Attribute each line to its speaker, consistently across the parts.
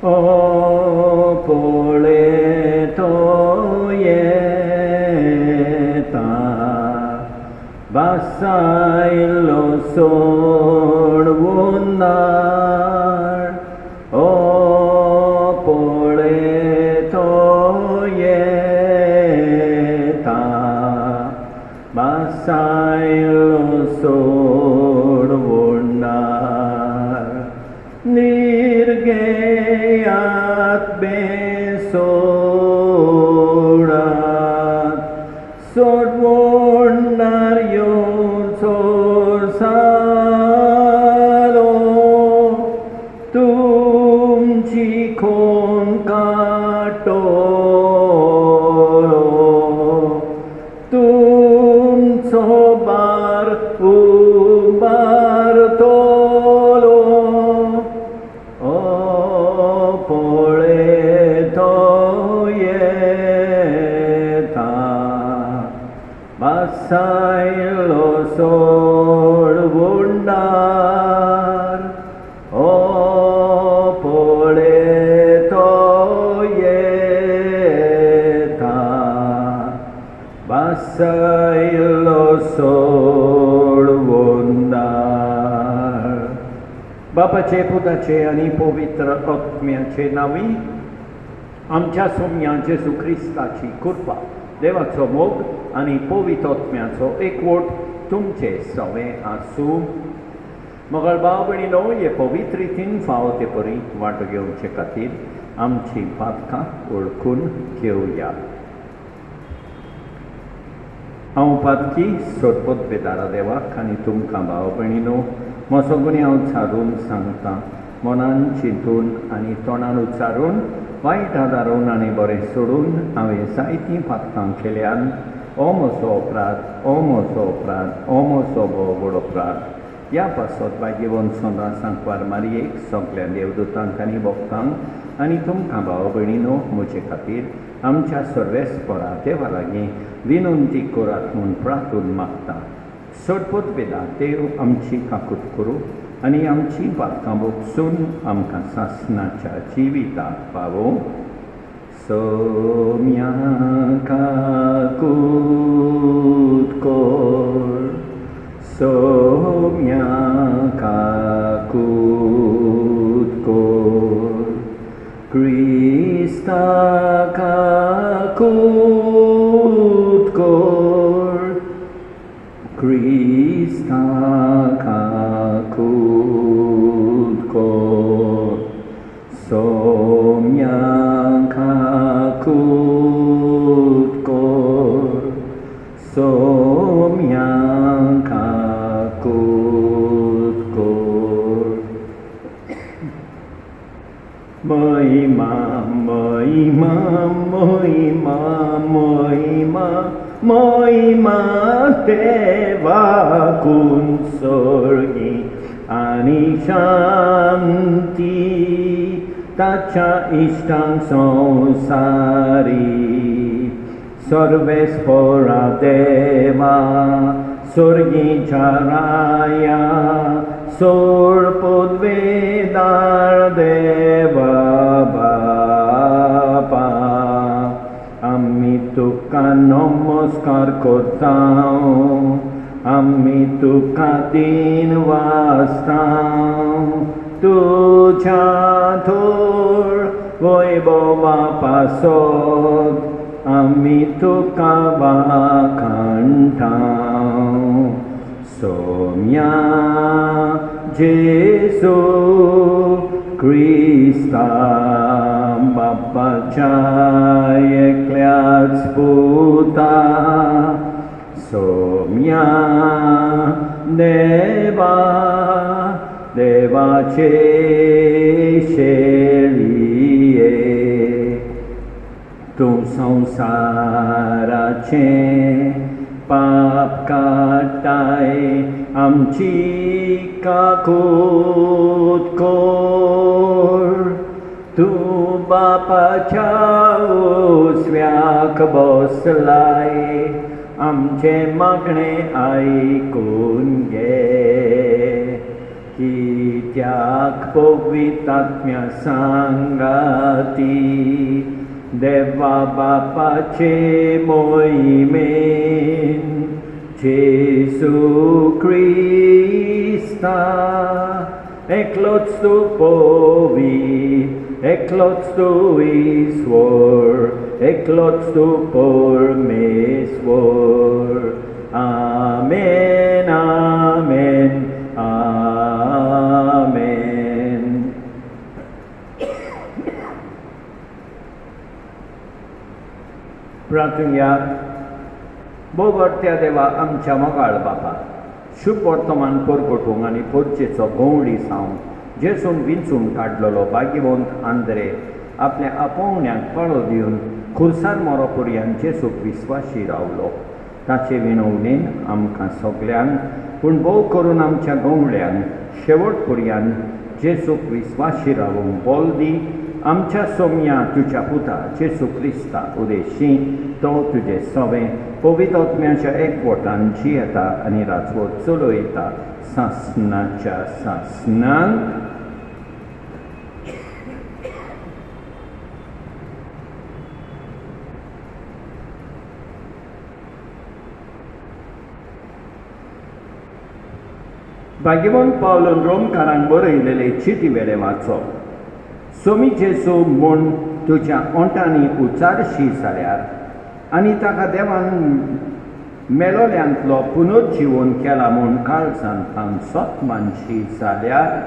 Speaker 1: Opole toieta Vasailo sorvunar Opole toieta Vasailo sorvunar Nirgeyat besorat Sorvunar yon sorsalo Tum chikon katoro Tum sobar ubar tolo Opole toieta Vasailo sorvunar Opole toieta Vasailo sorvunar बापाचे पुताचे आणि पवित्र आत्म्याचे नावी आमच्या सोम्या जेजू ख्रिस्ताची कृपा देवाचो मोग आणि पवित्र आत्म्याचो एकवट तुमचे सवे आसूं मोगल भाव भयणीनो हे पवित्र रितीन फावो ते परी वांटो घेवचे खातीर आमची पातकां वळखून घेवया. हांव पातकी सोडपत बेदारा देवाक आनी तुमकां भाव भयणीनो म्हजो गुन्हे हांव उच्चारून सांगता. मनान चिंतून आनी तोंडान उच्चारून वायट आदारून आनी बरें सोडून हांवें जायतीं पातकां केल्यान हो म्हजो अपराध, हो म्हजो अपराध, हो म्हजो व्हड अपराध. ह्या पासत बागी वन सोदां सांकवार मारयेक सगल्या देवदूतांक आनी भक्तांक आनी तुमकां भाव भयणीनो म्हजे खातीर आमच्या सर्वेस्परा देवा लागीं विनंती करात म्हूण प्रार्थून मागता. सोडपत वेदा देव आमची काकूट करूं आनी आमची पातकां भोगसून आमकां सासणाच्या जिविताक पावो. सोम्या काकूट कोर, सोम्या काकूट कोर, क्रिस्ता काकूट कोर, Krista kakut kor, somya kakut kor, somya kakut kor. Mahima, mahima, mahima, mahima, महिमा देवा कुन स्वर्गी आणि शांती ताच्या इष्टांक संसारी सर्वेस्परा देवा स्वर्गीच्या राया सोडपद वेदार देवा बापा आम्ही तुका नमस्कार करतां, आम्ही तुका दिन वाजतां. तुझ्या थोर वैभवा पासत आम्ही तुका वाखाणटां. सोम्या जेजू क्रिस्ता बापाच्या एकल्याच पुता सोम्या देवा देवाचे शेळिये तूं संसाराचे पाप काटाय आमची काकूट कोर. तूं बापाच्या उजव्याक बसलाय आमचे मागणे आयकून घे. कित्याक पवितात्म्या सांगाती देवा बापाचे मोहिमेन Jesu Christa eklots tu powi eklots tu iswor eklots tu pormeswor Amen Amen Amen प्रार्थना बोबरत्या देवा आमच्या मोगाळ बापा शुभ वर्तमान परगटूंक आनी परचेचो गवंडी सावन जेसून विंचून काडलेलो भाग्यवंत आंद्रे आपल्या आपोवण्यांक पळो दिवन खुर्सार मरो पर्यंत जेसूक विस्वाशी रावलो ताचे विनवणेन आमकां सगल्यांक पूण भोव करून आमच्या गवंड्यांक शेवट पर्यंत जेसूक विस्वाशी रावूंक बोल दी आमच्या सोम्या तुज्या पुता जेसू क्रिस्ता उदेशी तो तुजें सवें पवित्र आत्म्याच्या एकवटान जियेता आनी राजवट चलयता सासणाच्या सासणान भाग्यवंत पावलोन रोमकारांक बरयलेले चिटी वेळे वाचप सोमी जेसू म्हूण तुज्या ओंटांनी उचारशी जाल्यार आनी ताका देवान मेलोल्यांतलो पुनर्जीवन केला म्हूण काळजांत सोत मानशी जाल्यार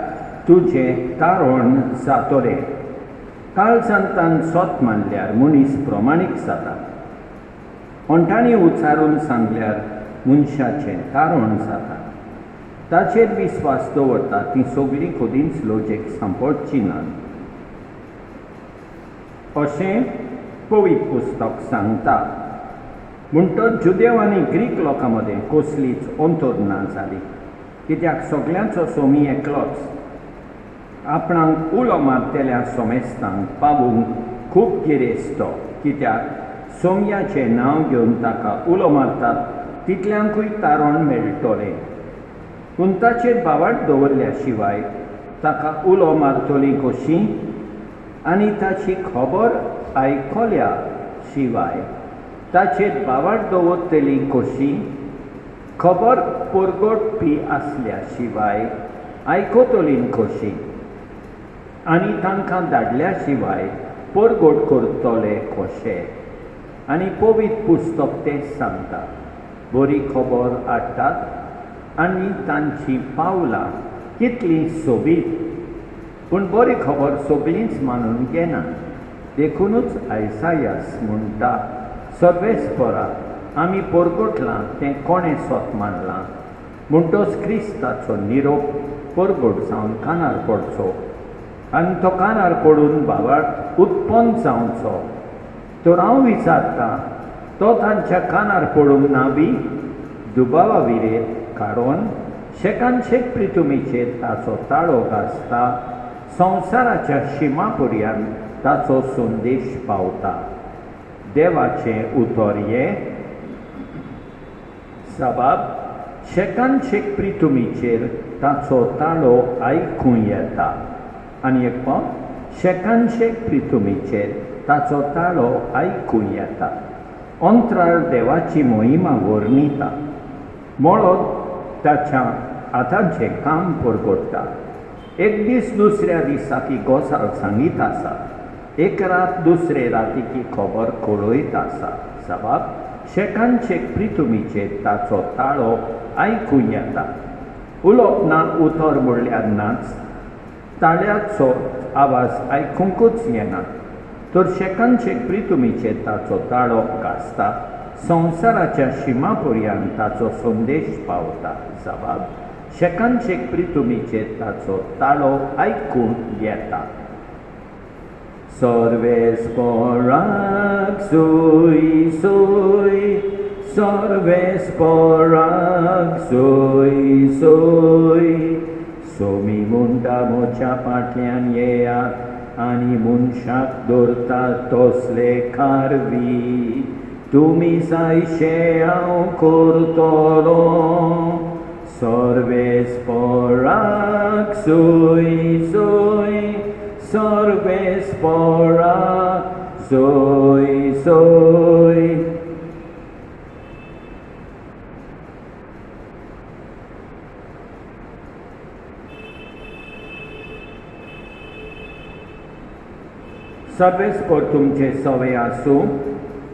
Speaker 1: तुजें तारण जातलें काळजांतान सोत मानल्यार मनीस प्रमाणीक जाता ओंटांनी उचारून सांगल्यार मनशाचें तारण जाता ताचेर विस्वास दवरता ती सगळीं खुदींच लोजेक सांपडची नात अशें पवित्र पुस्तक सांगता म्हणटच जुदेव आनी ग्रीक लोकां मदें कसलीच अंतर ना जाली कित्याक सगळ्यांचो सोमी एकलोच आपणाक उलो मारतेल्या सोमेस्तांक पावूंक खूब गिरेस्त कित्याक सोमयाचें नांव घेवन ताका उलो मारतात तितल्यांकूय तारण मेळटलें पूण ताचेर बावाट दवरल्या शिवाय ताका उलो मारतलीं कशीं आनी ताची खबर आयकल्या शिवाय ताचेर बावाट दवरतली कशी खबर परगटपी आसल्या शिवाय आयकतली कशी आनी तांकां धाडल्या शिवाय परगट करतले कशे आनी पवित्र पुस्तक तें सांगता बरी खबर हाडटात आनी तांची पावलां कितलीं सोबीत पूण बरी खबर सगळींच मानून घेना देखूनच आयसायास म्हणटा सर्वेस्परा आमी परगटलां तें कोणें स्वत मानलां म्हणटच क्रिस्ताचो निरोप परगट जावन कानार पडचो आनी तो कानार पडून बाबाट उत्पन्न जावचो तर हांव विचारतां तो तांच्या कानार पडूंक ना बी दुबावा विरेर काडून शेकानशेक प्रितुमीचेर ताचो ताळो घासता संवसाराच्या शिमा पर्यंत ताचो संदेश पावता देवाचें उतर हें साबाब शेकानशेक प्रितुमीचेर ताचो ताळो आयकूं येता आनी एक पाव शेकानशेक प्रितुमीचेर ताचो ताळो आयकूं येता अंतराळ देवाची मोहिमा वर्णिता मळद ताच्या हातांचें काम परगटता एक दीस दुसऱ्या दिसाकी गोसाळ सांगीत आसा एक रात दुसरे रातीकी खबर कळयत आसा साबाब शेकानशेक प्रितुमीचेर ताचो ताळो आयकूं येता उलोवप ना उतर म्हणल्यार नाच ताळ्याचो आवाज आयकूंकूच येना तर शेकानशेक प्रितुमीचेर ताचो ताळो घासता संवसाराच्या शिमा पर्यंत ताचो संदेश पावता साबाब शेकानशेक प्रितुमीचेर ताचो ताळो आयकून येता सर्वेस्पराक सोय सोय सर्वेस्पराक सोय सोय सोमी म्हणटा म्हज्या फाटल्यान येयात आनी मनशाक दवरता तसले खारवी तुमी जायशे हांव करतलो Sorvesporak sui sui, sorvesporak sui sui. सर्वेस्पर तुमचे सवे आसूं,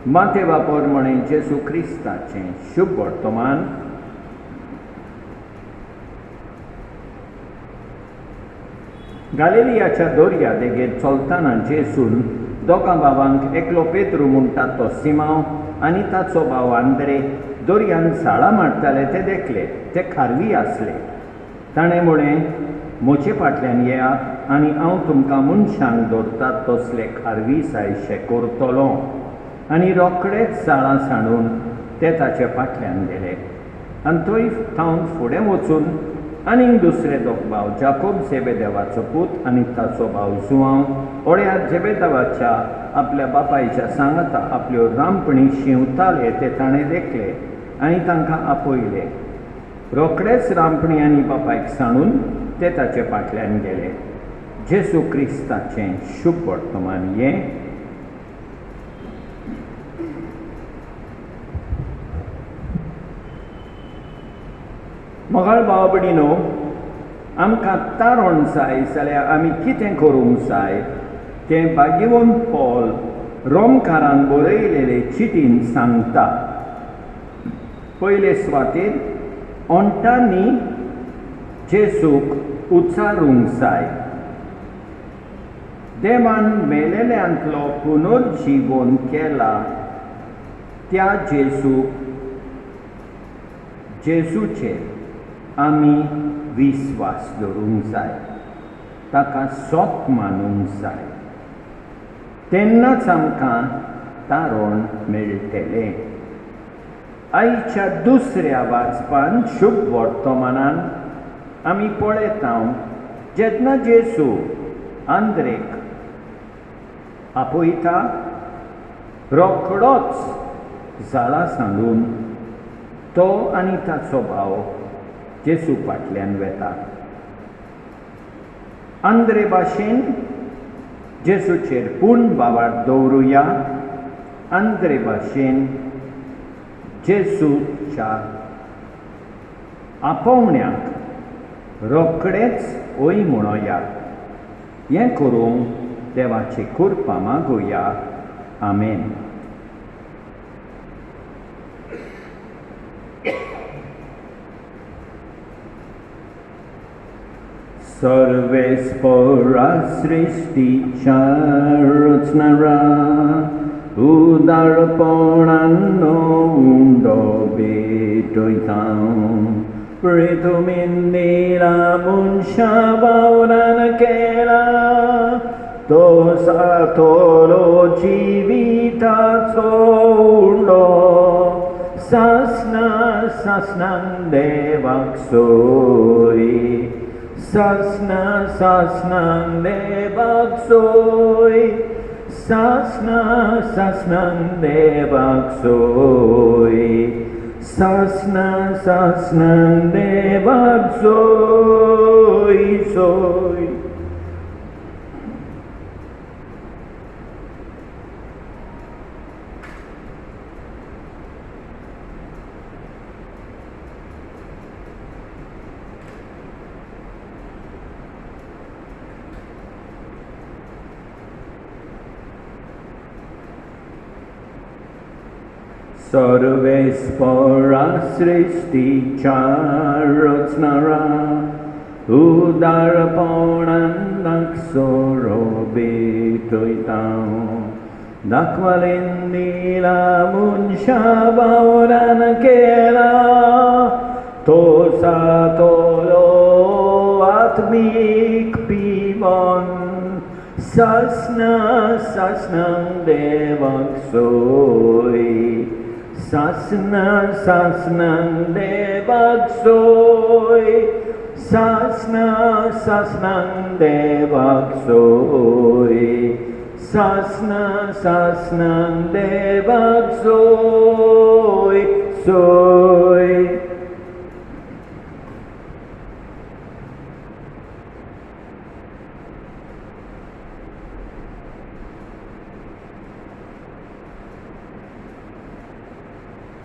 Speaker 1: माते वापर म्हणे जेजू क्रिस्ताचें शुभ वर्तमान. गालिलियाच्या दोर्या देगेर चलतना जेजून दोगां भावांक एकलो पेद्रू म्हणटा तो सिमांव आनी ताचो भाव आंद्रे दोर्यान साळां मारताले ते देखले. ते खारवी आसले. ताणें म्हळें, म्हजे फाटल्यान येयात आनी हांव तुमकां मनशांक दवरता तसले खारवी सायशे करतलों. आनी रोखडेच साळां सांडून ते ताचे फाटल्यान गेले. आनी थंय थावन फुडें वचून आनीक दुसरे दोग भाव, जाकोब जेबेदेवाचो पूत आनी ताचो भाव जुआंव, ओड्यार जेबेदेवाच्या आपल्या बापायच्या सांगाता आपल्यो रांपणी शिंवताले ते ताणें देखले आनी तांकां आपयले. रोखडेच रांपणी आनी बापायक सांडून ते ताचे फाटल्यान गेले. जेजू क्रिस्ताचें शुभ वर्तमान हें. मोगाळ भाव भयणीनो, आमकां तारण जाय जाल्यार आमी कितें करूंक जाय तें भाग्यवंत पॉल रोमकारांक बरयलेले चिटीन सांगता. पयले सुवातेर ओंटांनी जेजूक उचारूंक जाय. देवान मेलेल्यांतलो पुनर्जीवन केला त्या जेजूचेर आमी विस्वास दवरूंक जाय. ताका सोप मानूंक जाय. तेन्नाच आमकां तारण मेळटलें. आयच्या दुसऱ्या वाचपान शुभ वर्तमानान आमी पळयता जेन्ना जेजू आंद्रेक आपयता, रोखडोच झाडां सांडून तो आनी ताचो भाव जेजू फाटल्यान वेता. आंद्रे भाशेन जेजूचेर पूर्ण बाबार दवरुया. आंद्रे भाशेन जेजूच्या आपोवण्याक रोखडेच ओय म्हणोया. हें करूंक देवाची कृपा मागुया. आमेन. सर्वेस्परा सृष्टीच्या रचणारा, उदारपणांनो उंडो भेटयता. तुमीन दिला मनशा वावरान केला, तो सातलो जिविताचो उंडो. सासनाक देवाक सोय, सासनाक देवाक सोय, सासनाक देवाक सोय, सासनाक देवाक सोय सोय. सर्वेस्परा सृष्टीच्या रचणारा, उदारपणांक सोरो भेटयता. दाखवालेन दिला मनशा वावरान केला, तो सातलो आत्मीक पिवोन. सासनाक देवाक सोय, सासनाक देवाक सोय, सासनाक देवाक सोय, सासनाक देवाक सोय सोय.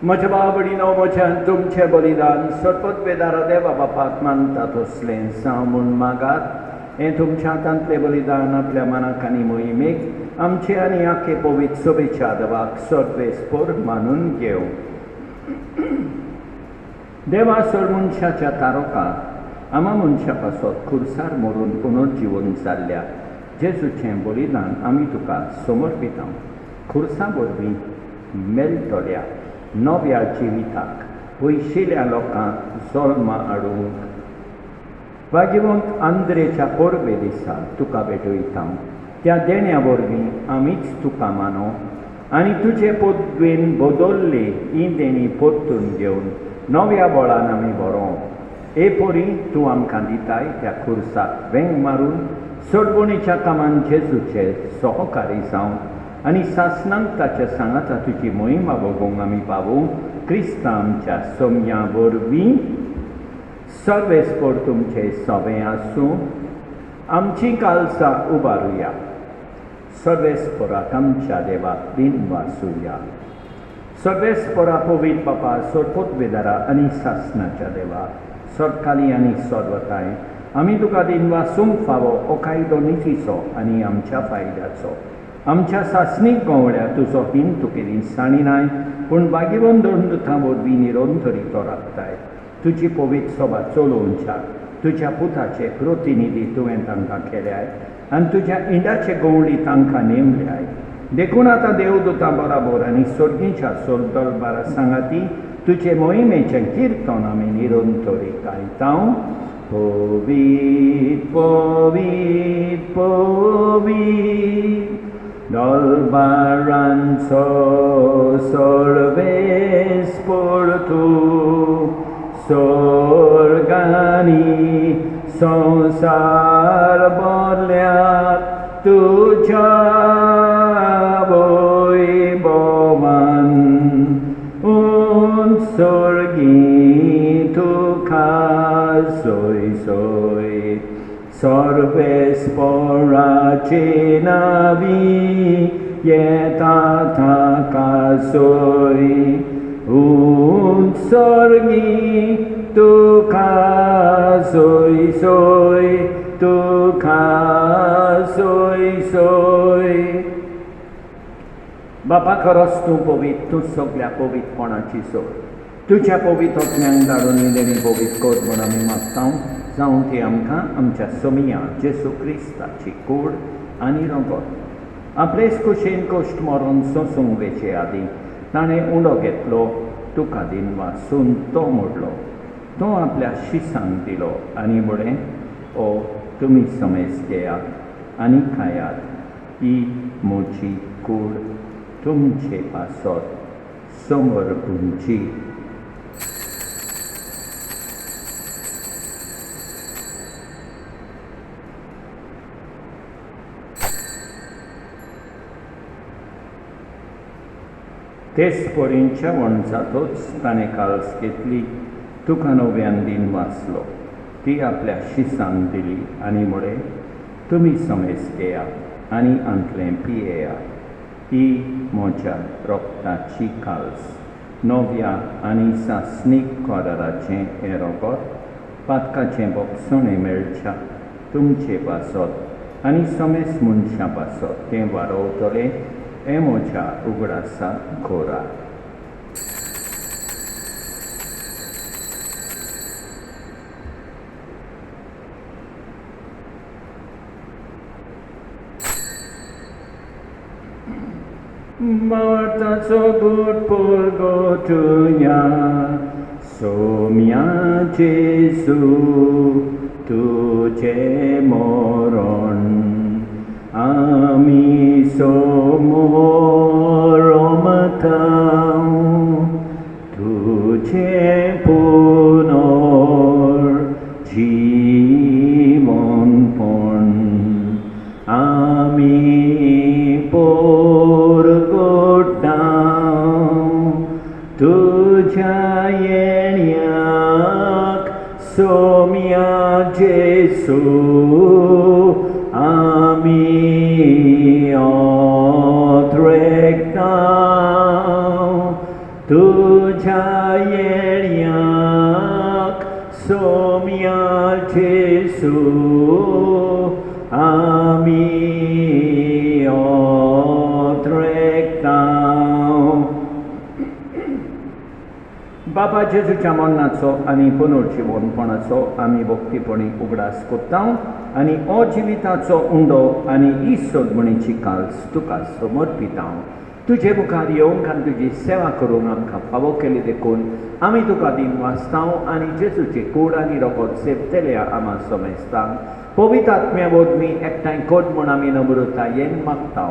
Speaker 1: म्हज्या भाव भयणीनो, म्हज्यान तुमचें बलिदान सतत बेदारा देवा बापाक मानता तसलें जावं म्हूण मागात. हें तुमच्या हातांतलें बलिदान आपल्या मनाक आनी मोहिमेक आमचे आनी आखे पवित्र सभेच्या देवाक सर्वेस्पर मानून घेवं. देवा सर मनशाच्या तारकाक आमा मनशा पासत खुर्सार मरून पुनर्जीवन जाल्ल्या जेजूचें बलिदान आमी तुका समर्पिता. खुर्सा वरवीं मेलतल्या नव्या जिविताक पयशिल्ल्या लोकांक जल्मा हाडूंक भाग्यवंत आंद्रेच्या परबे दिसा तुका भेटयता. त्या देण्या वरवीं आमीच तुका मानो आनी तुजे पदवेन बदल्ली ही देणी परतून घेवन नव्या बळान आमी बरों. हे परी तूं आमकां दिताय त्या खुर्साक वेंग मारून सोडवणेच्या कामान जेजूचे सहकारी जावं आनी सासणांक ताच्या सांगाता तुजी मोहिमा भोगूंक आमी पावूं. क्रिस्तां आमच्या सोम्या वरवीं सर्वेस्पर तुमचें सवें आसूं. आमची कालसां उबारुया. सर्वेस्पराक आमच्या देवाक दिन वासुया. सर्वेस्परा पवित्र बापा, सोडपोत बेदारा आनी सासणाच्या देवा, सोडकाली आनी सोडवताय, आमी तुका दिन वासूंक फावो हो कायदो नितीचो आनी आमच्या फायद्याचो. आमच्या सासणीक गोवळ्या तुजो हिंद तुके दिसाणीनाय पूण भाग्यवंत दोंडुतां वरवीं निरंतरी तो राखताय. तुजी पवित्र सभा चलोवच्या तुज्या पुताचे प्रतिनिधी तुवें तांकां केल्याय आनी तुज्या इंडाचे गवळी तांकां नेमल्याय. देखून आतां देवदूतां बराबर आनी सर्गीच्या दरबारा सांगाती तुजे मोहिमेचें किर्तन आमी निरंतरी गायतां. पवित्र पवित्र पवित्र दरबारांचो सर्वेस्पर तूं, स्वर्गानी संसार भरल्यात तुज्या वैभवान. सर्गी तुका सोय सोय सर्वेस्पराचे नावी येता ताका सोय. सर्गी तुका सोय सोय तुका सोय सोय. बापा खरोच तूं पवित्र, तूं सगळ्या पवित्रपणाची सोय. तुज्या पवित्रत्म्यांक धाडून देणी पवित्र कर म्हूण आमी मागता. जावं ती आमकां आमच्या समिया जेसू क्रिस्ताची कूड आनी रगत आपलेच कुशेन कश्ट मरून सोसूंक वेचे आदी ताणें उंडो घेतलो, तुका दिन वासून तो मोडलो, तो आपल्या शिसांक दिलो आनी म्हळें, ओ तुमी समेज घेयात आनी खायात, ही म्हजी कूड तुमचे पासत समर्पूंची. तेच परींच्या वणजातूच ताणें काल्स घेतली, तुका नव्यान दिन वाचलो, ती आपल्या शिसांक दिली आनी म्हळें, तुमी समेज घेयात आनी अंतलें पियेयात, ही म्हज्या रोगताची काल्स, नव्या आनी सासणीक कराराचें हें रगत, पातकाचें बोगसणें मेळच्या तुमचे पासत आनी समेज मनशां पासत तें वाडोवतलें हें म्हज्या उगडासा खोरा. Martaco good purgotuja, somia Jesu, tuce moron, ami somorom tuce punor, jimon pon, ami तुझ्या येण्याक सोम्या जेसू आमी ओद्रेकता. तुझ्या जेसू आमी odrekta. बाबा जेजूच्या मरणाचो आनी पुनर्जीवनपणाचो आमी भक्तीपणी उगडास करता आनी अजिविताचो उंडो आनी ही सोदमणीची काल्स तुका समर्पिता. तुजे मुखार येवंक आनी तुजी सेवा करूंक आमकां फावो केली देखून आमी तुका दिन वाचता आनी जेजूची कूड आनी रोगोत सेवतल्या आमा सोमेस्ता. पवित्र आत्म्या वरवीं एकठांय कर म्हूण आमी नम्रतायेन मागता.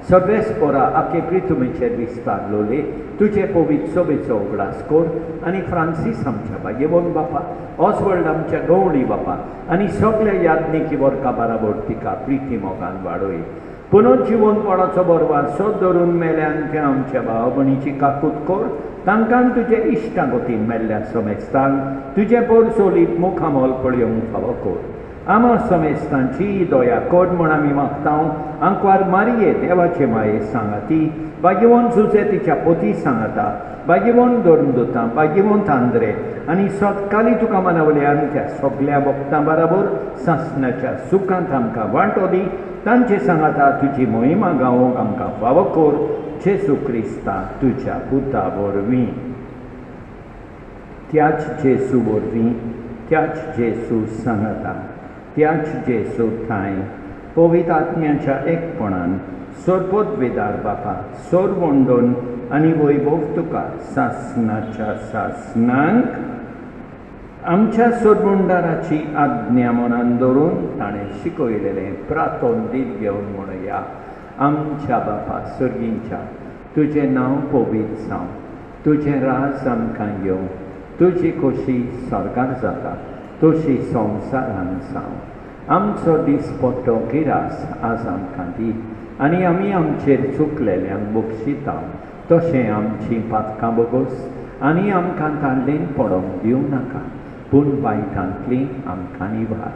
Speaker 1: सगळेच पोरा आखे पृथ्वीचेर विस्तारलोले तुजे पवित्र सोबेचो उगडास कर आनी फ्रांसीस आमच्या बायेवोन बापा, ऑसवर्ल्ड आमच्या गवळी बापा आनी सगळ्या याज्ञिकी वर्गा बराबर तिका प्रिती मोगान वाडय. पुनर्जीवनपणाचो बरवार सोद धरून मेल्यान त्या आमच्या भाव भयणीची काकूट कर. तांकां तुजे इश्टागतीन मेल्ल्या सोमेस्तांक तुजे पोरसोलीत मुखामोल पळयोवंक फावो कर. आमा समेस्तांची दया कर म्हूण आमी मागता. आंकवार मारये देवाचे माये सांगाती, बागेवोन झुजे तिच्या पोती सांगाता, बागेवोन दोरमदोता, बागेवोन तांद्रे आनी सतकाली तुका मानवल्यान त्या सगळ्या भक्तां बराबर सासणाच्या सुखांत आमकां वांटो दी. तांचे सांगाता तुजी मोहिमा गावोवंक आमकां फावो कर. जेजू क्रिस्ता तुज्या पुता वरवीं. त्याच जेजू वरवीं, त्याच जेजू सांगाता, त्याच जेजू थाय पवित्र आत्म्याच्या एकपणान सोरपोत वेदार बापा सोर वंडोन आनी वैभव तुका सासणाच्या सासणांक आमच्या सोडमुंडाराची आज्ञा मनान दवरून ताणें शिकयलेलें प्रार्थोन दीत घेवन म्हणया. आमच्या बापा सर्गींच्या तुजें नांव पवित्र जावं, तुजें राज आमकां येवं, तुजी खोशी स्वर्गार जाता तशी संवसारांत जावं. आमचो दिसपट्टो गिरास आज आमकां दी आनी आमी आमचेर चुकलेल्यांक बक्षिता तशें आमचीं पातकां बोगोस आनी आमकां ताल्लेन पडोवंक दिवं नाका, पूण वायटांतली आमकां निवार.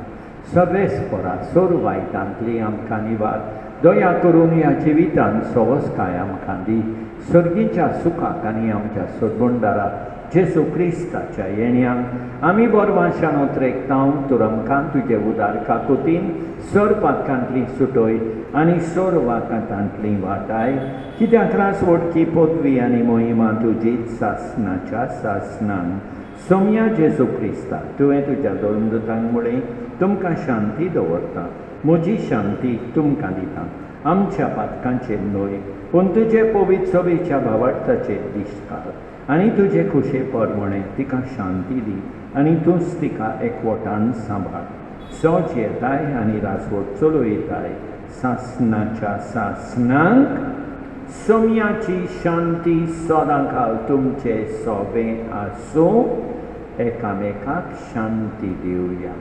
Speaker 1: सगळेच परा सोर वायटांतली आमकां निवार. दया करून ह्या जिवितांत सवस्काय आमकां दी. सर्गीच्या सुखाक आनी आमच्या सोडमुंडाराक जेजू क्रिस्ताच्या येण्याक आमी बोरवाशान उतरेकता. तर आमकां तुजे उदार काकुतीन सोर पातकांतली सुटय आनी सोर वाकांतांतली वाटाय. कित्याक रास वडकी पदवी आनी मोहिमा तुजीच सासणाच्या सासणांक. सोम्या जेजू क्रिस्ता तुवें तुज्या दोरमदूतांक मुळे तुमकां शांती दवरता. म्हजी शांती तुमकां दिता. आमच्या पातकांचेर न्हय पूण तुजे पवित्र सोबेच्या भावार्थाचेर दिश्ट काड आनी तुजे खुशे परमणे तिका शांती दी आनी तूंच तिका एकवटान सांबाळ. सोज येताय आनी रासवट चलयताय सासणाच्या सासणांक. सोम्याची शांती सदांकाल तुमचे सोबे आसूं. एकामेकाक शांती दिवया.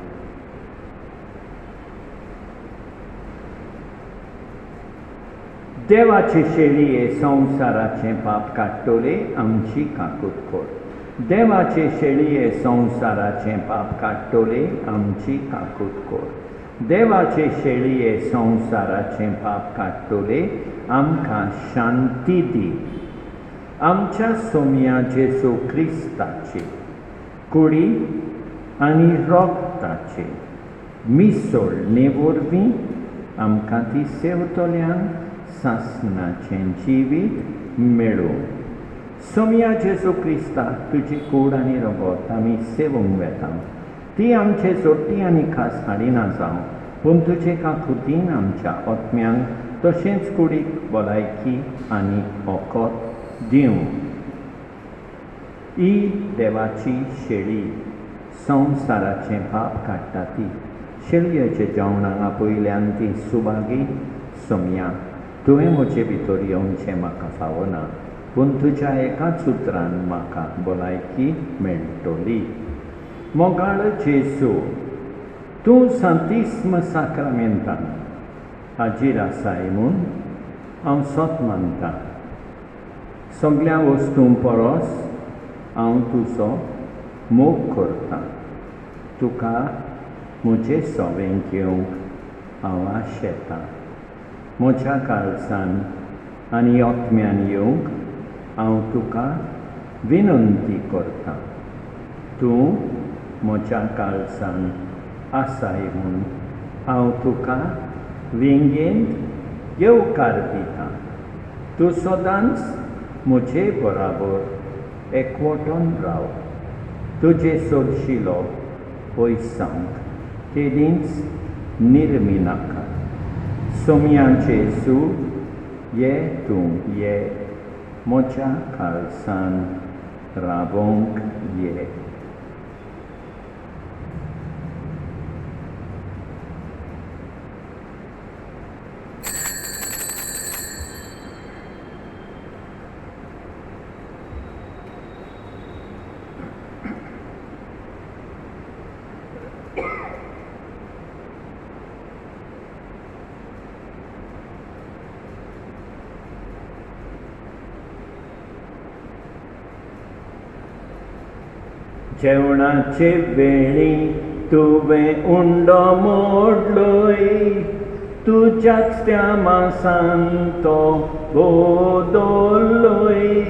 Speaker 1: देवाचे शेळये संवसाराचें पाप काडटोले आमची काकूट कर. देवाचे शेळये संवसाराचें पाप काडटोले आमची काकूट कर. देवाचे शेळये संवसाराचें पाप काडटोले आमकां शांती दी. आमच्या सोम्या जेजू क्रिस्ताचे कुडी आनी रोगताचे मिसळणे वरवीं आमकां ती सेवतोल्यांक सासणाचें जिवीत मेळो. सोम्या जेजू क्रिस्ता तुजी कूड आनी रोगोत आमी सेवूंक वेता. ती आमचे जोडटी आनी खास हाडिना जावं पूण तुजे काकुतीन आमच्या आत्म्यांक तशेंच कुडीक भलायकी आनी ओकोत दिवं. ही देवाची शेळी संवसाराचें पाप काडटा ती. शेळयेच्या जेवणाक आपयल्यान ती सुभागी. सोम्या तुवें म्हजे भितर येवचें म्हाका फावना पूण तुज्या एकाच उतरान म्हाका भलायकी मेळटली. मोगाळ जेजू तूं सांतिस्म साक्रामेंतान हाजीर आसाय म्हूण हांव सोत मानतां. सगळ्या वस्तूं परस हांव तुजो मोग करतां. तुका म्हजे सोबेंत येवंक हांव आशेतां. म्हज्या काळजान आनी आत्म्यान येवंक हांव तुका विनंती करतां. तूं म्हज्या काळजान आसाय म्हूण हांव तुका विंगेंत येवकार दितां. तूं सदांच म्हजे बराबर एकवटून राव. तुजे सोदशिलो पयसांक केदींच निर्मी नाका. सोमयांचे येसू ये तूं ये म्हज्या खालसान राबोंक ये. जेवणाचे वेळी तुवें उंडो मोडलोय. तुज्याच त्या मांसान तो बोदोल्लोय.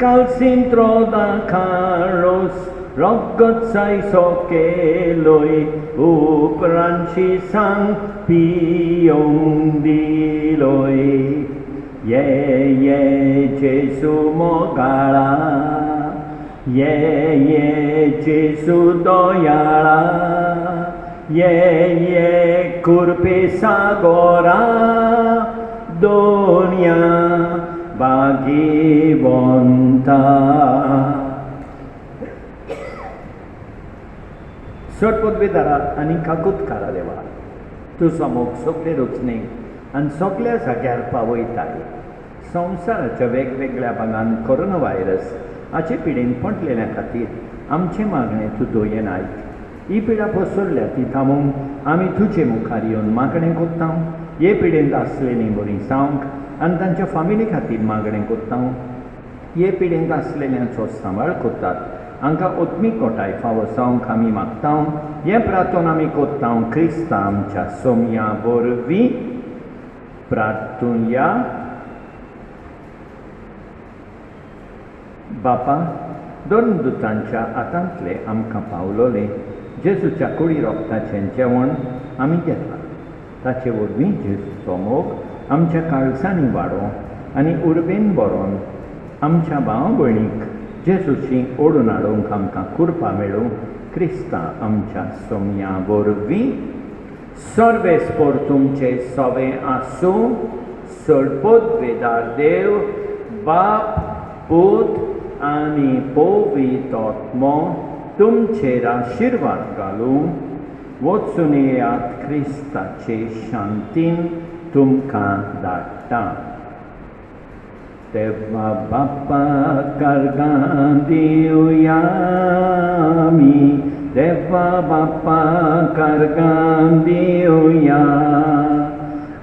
Speaker 1: कालसिंत्रोदा खाळोस रगतसायसो केलोय. उपरांतची सांग पियोंक दिलोय. ये ये जेसू मोगाळा. ये जेसू दोयाळा. ये कुरपे सागोरा. दोनया भागीवंता. सोटपोतबेदारा आनी काकुतकारा देवा, तूं समोग सगळे रचणेक आनी सगळ्या जाग्यार पावयताय. संवसाराच्या वेगवेगळ्या भागांत कोरोना व्हायरस हाचे पिडेन पडलेल्या खातीर आमचे मागणें तूं दोयेन आयक. ही पिडा पसरल्या ती थांबोवंक आमी तुजे मुखार येवन मागणें कोत्ता. हे पिडेंत आसलेलीं बरीं जावंक आनी तांच्या फामिली खातीर मागणें कोत्ता. हे पिडेंत आसलेल्यांचो सांबाळ कोत्तात. हांकां ओत्मीक कोटाय फावो जावंक आमी मागता. हें प्रार्थोन आमी कोत्ता क्रिस्ता आमच्या सोमया वरवीं प्रार्थुया. बापा, दोन दुतांच्या हातांतले आमकां पावलोले जेजूच्या कुडी रोगताचें जेवण आमी घेतलां. ताचे वरवीं जेजूचो मोग आमच्या काळजांनी वाडो आनी उर्बेन बरोवन आमच्या भाव भयणीक जेजूची ओडून हाडूंक आमकां कृपा मेळूं. क्रिस्ता आमच्या सोमया वरवीं. सर्वेस्पोर तुमचे सोवे आसूं. सोडपोतबेदार देव, बाप, पूत आनी पवित्र आत्मो तुमचेर आशिर्वाद घालूं. वचून येयात क्रिस्ताचे शांतीन तुमकां धाडटा. देवा बापा कारगां दिवया आमी. देवा बापा कारगां दिवया.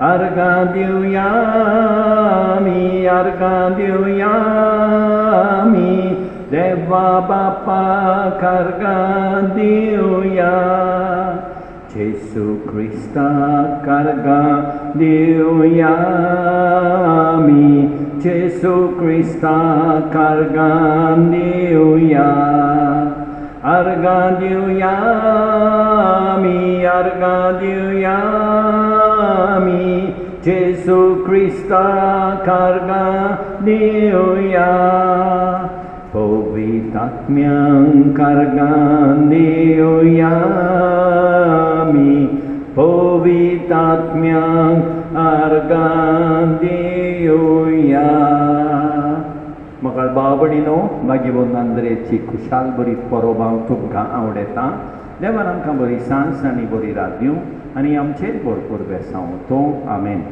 Speaker 1: अर्गां दिवया आमी. अर्गां दिवया आमी. देवा बापा कारगां दिवया. जेसू क्रिस्ता कारगां दिवया आमी. जेसू क्रिस्ता कारगां दिवया. अर्गां दिवया आमी. अर्गां दिवया आमी. जेसू क्रिस्ता कारगां दिवया. पवित्र आत्म्यांक अर्गां दिवया आमी. पवित्र आत्म्यांक अर्गां दिवया. म्हाका भाव भयणीनो, मागी वंदरेची खुशाल बरी परोबाव तुमकां आवडेता. देवान आमकां बरी सांस आनी बरी रात दिवं आनी आमचेर भरपूर बेसांव तो. आमेन.